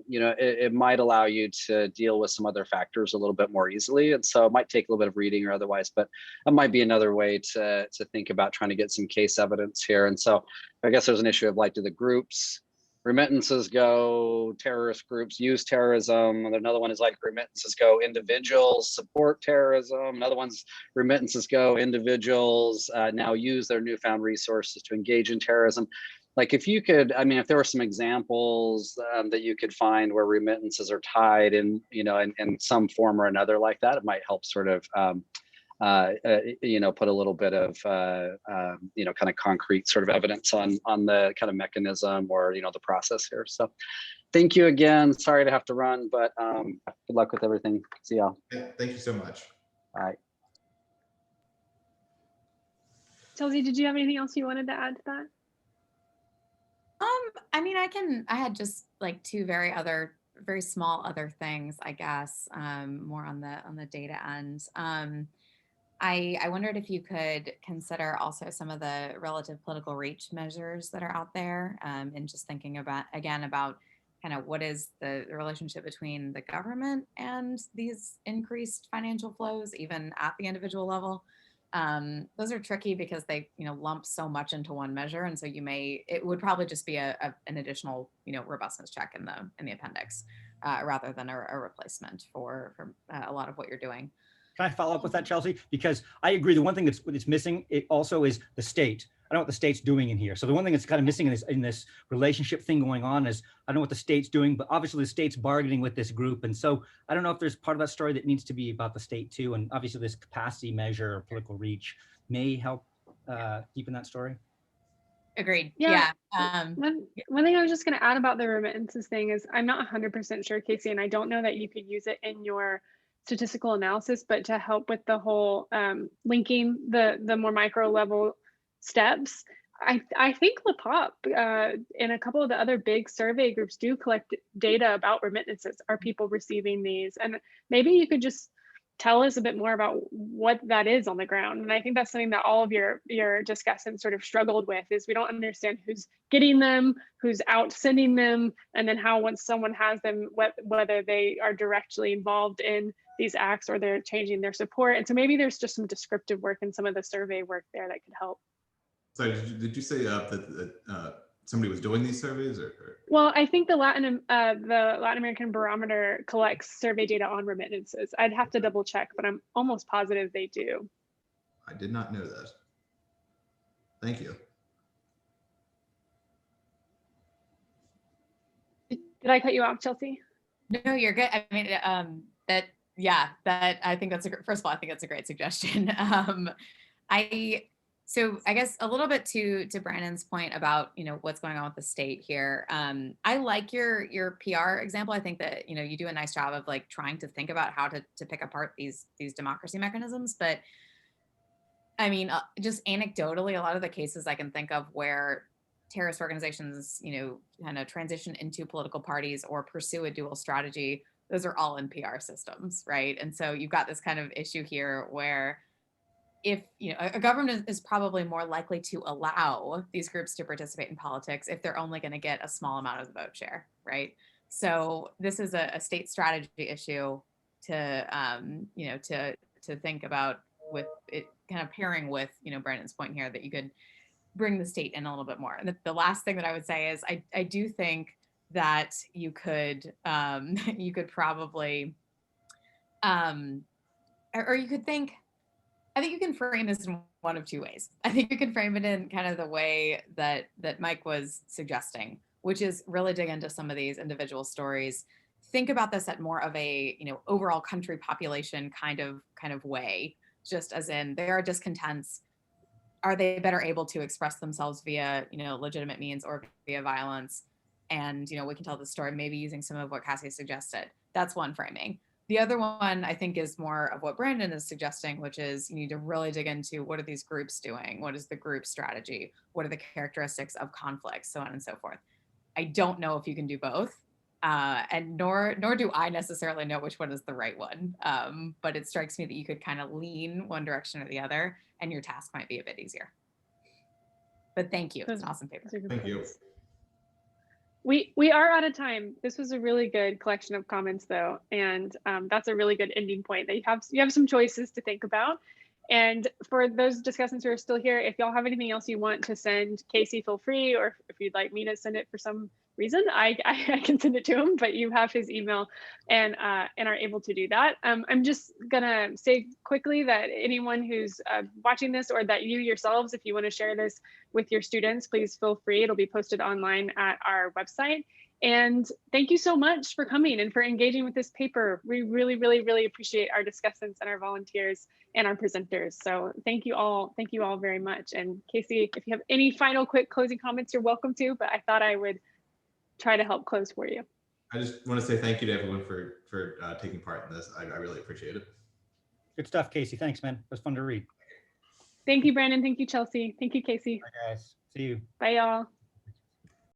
D: you know, it might allow you to deal with some other factors a little bit more easily. And so it might take a little bit of reading or otherwise, but it might be another way to think about trying to get some case evidence here. And so I guess there's an issue of like, do the groups remittances go, terrorist groups use terrorism. And another one is like remittances go, individuals support terrorism. Another one's remittances go, individuals now use their newfound resources to engage in terrorism. Like if you could, I mean, if there were some examples that you could find where remittances are tied in, you know, in some form or another like that, it might help sort of, you know, put a little bit of, you know, kind of concrete sort of evidence on the kind of mechanism or, you know, the process here. So thank you again. Sorry to have to run, but good luck with everything. See y'all.
B: Yeah, thank you so much.
D: All right.
A: Chelsea, did you have anything else you wanted to add to that?
C: I mean, I had just like two very small other things, I guess, more on the data end. I wondered if you could consider also some of the relative political reach measures that are out there, and just thinking about kind of what is the relationship between the government and these increased financial flows, even at the individual level. Those are tricky because they, you know, lump so much into one measure, and so it would probably just be an additional, you know, robustness check in the appendix, rather than a replacement for a lot of what you're doing.
E: Can I follow up with that, Chelsea? Because I agree. The one thing that's missing, it also is the state. I don't know what the state's doing in here. So the one thing that's kind of missing in this relationship thing going on is I don't know what the state's doing, but obviously the state's bargaining with this group. And so I don't know if there's part of that story that needs to be about the state too. And obviously this capacity measure or political reach may help keeping that story.
C: Agreed.
A: Yeah.
C: Yeah.
A: One thing I was just going to add about the remittances thing is I'm not 100% sure, Cassy, and I don't know that you could use it in your statistical analysis, but to help with the whole linking the more micro level steps, I think LaPop and a couple of the other big survey groups do collect data about remittances. Are people receiving these? And maybe you could just tell us a bit more about what that is on the ground. And I think that's something that all of your discussants sort of struggled with, is we don't understand who's getting them, who's out sending them, and then how once someone has them, whether they are directly involved in these acts or they're changing their support. And so maybe there's just some descriptive work in some of the survey work there that could help.
B: Sorry, did you say that somebody was doing these surveys, or?
A: Well, I think the Latin American Barometer collects survey data on remittances. I'd have to double check, but I'm almost positive they do.
B: I did not know that. Thank you.
A: Did I cut you off, Chelsea?
C: No, you're good. I mean, that I think that's first of all, I think that's a great suggestion. So I guess a little bit to Brandon's point about, what's going on with the state here. I like your PR example. I think that, you do a nice job of like trying to think about how to pick apart these democracy mechanisms. But I mean, just anecdotally, a lot of the cases I can think of where terrorist organizations, kind of transition into political parties or pursue a dual strategy, those are all in PR systems, right? And so you've got this kind of issue here where if a government is probably more likely to allow these groups to participate in politics if they're only going to get a small amount of the vote share, right? So this is a state strategy issue to to think about, with it kind of pairing with Brandon's point here that you could bring the state in a little bit more. And the last thing that I would say is I do think that you could probably or you could think. I think you can frame this in one of two ways. I think you can frame it in kind of the way that Mike was suggesting, which is really dig into some of these individual stories. Think about this at more of a overall country population kind of way, just as in there are discontents. Are they better able to express themselves via legitimate means or via violence? And we can tell the story maybe using some of what Cassy suggested. That's one framing. The other one, I think, is more of what Brandon is suggesting, which is you need to really dig into what are these groups doing? What is the group strategy? What are the characteristics of conflict? So on and so forth. I don't know if you can do both, and nor do I necessarily know which one is the right one. But it strikes me that you could kind of lean one direction or the other, and your task might be a bit easier. But thank you. It's an awesome paper.
B: Thank you.
A: We are out of time. This was a really good collection of comments, though, and that's a really good ending point. That you have some choices to think about. And for those discussants who are still here, if y'all have anything else you want to send Cassy, feel free, or if you'd like me to send it for some reason, I can send it to him, but you have his email and are able to do that. I'm just gonna say quickly that anyone who's watching this, or that you yourselves, if you want to share this with your students, please feel free. It'll be posted online at our website. And thank you so much for coming and for engaging with this paper. We really, really, really appreciate our discussants and our volunteers and our presenters. So thank you all very much. And Cassy, if you have any final quick closing comments, you're welcome to, but I thought I would try to help close for you.
B: I just want to say thank you to everyone for taking part in this. I really appreciate it.
E: Good stuff, Cassy. Thanks, man. It was fun to read.
A: Thank you, Brandon. Thank you, Chelsea. Thank you, Cassy.
E: Bye, guys. See you.
A: Bye, y'all.